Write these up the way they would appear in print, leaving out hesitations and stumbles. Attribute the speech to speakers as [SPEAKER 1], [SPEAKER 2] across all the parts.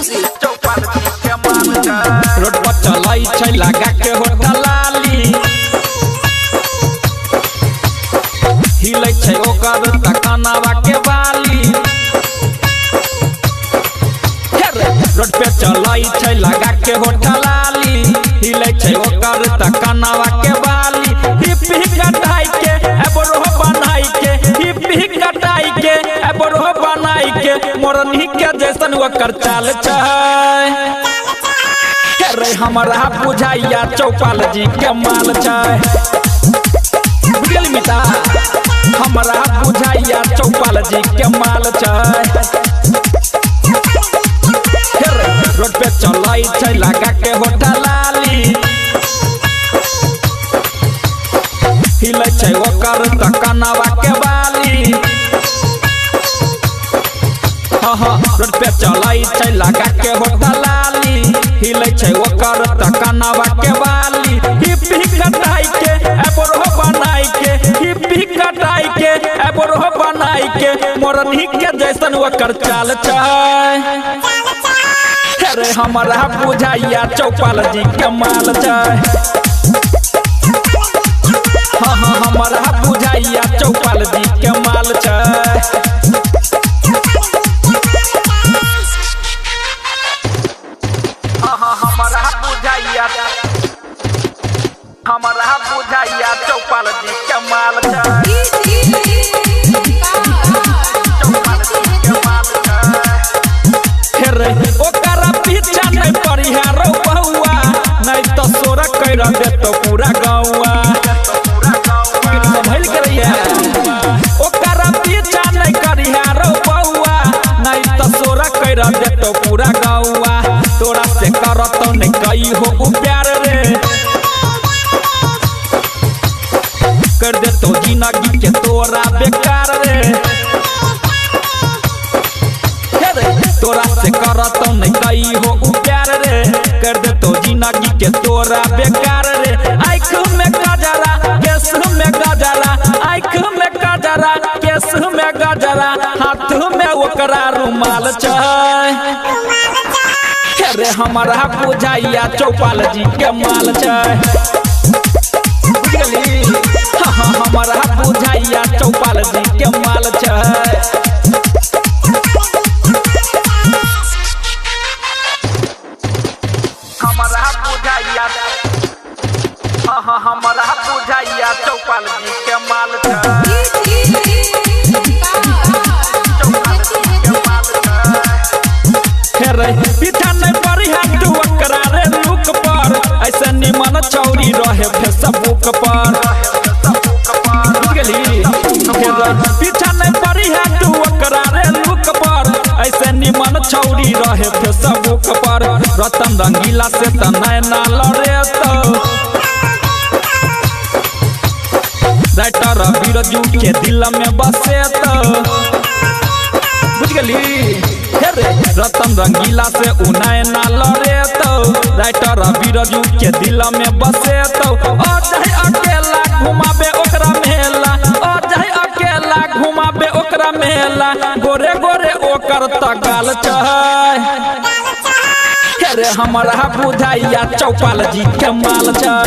[SPEAKER 1] Music.
[SPEAKER 2] Road पर चलाई छै लगा के होठा लाली हिलै छै ओकर तकनावा के बाली रोड पे चलाई छै लगा के होठा लाली हिलै छै ओकर तकनावा के बाली हिप कटाई के एबरो बनाई के हिप कटाई के एबरो बनाई के मोरनी के जैसन ओकर चाल छै रे हमरा बुझाइया चौपाल जी के माल छै बुझल मिता हमरा बुझाइया चौपाल जी के माल छै रोड पे चलाई छै लगा के होठा लाली हिलै छै ओकर तकनावा के बाली रोड पे चलाई छै लगा के होठा लाली हिलै छै ओकर तकनावा के बाली हिप कटाई के एबरो बनाई के हिप कटाई के एबरो बनाई के मोरनी के जैसन ओकर चाल छै रे हमरा बुझाइया चौपाल जी के माल छै हमरा बुझाइया चौपाल जी के माल छै हमरा बुझाइया चौपाल जी के माल छै ओकरा पीछा नहीं परिहारो बहुआ नहीं तो सोरा कर देतो पूरा गौआ संभल के रहिया ओकरा पीछा नहीं करिहारो बहुआ नहीं तो सोरा कर देतो पूरा गौआ तोरा से करतो नहीं कई हो प्यार रे कर दे तो जिंदगी के तोरा बेकार रे तोरा से करतो नहीं कई हो प्यार रे कर दे तो जिंदगी के तोरा बेकार रे आँख में गजरा केस में गजरा आँख में गजरा केस में गजरा हाथ में ओकरा रुमाल छै रे हमरा बुझाइया चौपाल जी के माल छै हमरा बुझाइया चौपाल जी के माल छै हमरा बुझाइया चौपाल जी के माल छै पीछा नहीं बढ़िया तू ओकरा रे लुक पर ऐसे निमन चौरी रहे फेसबुक पर पीछा नहीं बढ़िया तू ओकरा रे लुक पर ऐसे निमन चौरी रहे फेसबुक पर रतन रंगीला से त नैना लड़े तो राइटर बिरजू के दिल में बसे तो बुझ गली रतन रंगीला से नैना लड़े तो राइटर बिरजू के दिल में बसे तो जाए अकेला घुमाबे ओकरा मेला जाए अकेला घुमाबे ओकरा मेला गोरे गोरे ओकर तगाल छै रे हमरा बुझाइया चौपाल जी के माल छै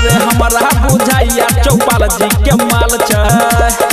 [SPEAKER 2] रे हमरा बुझाइया चौपाल जी के माल छै।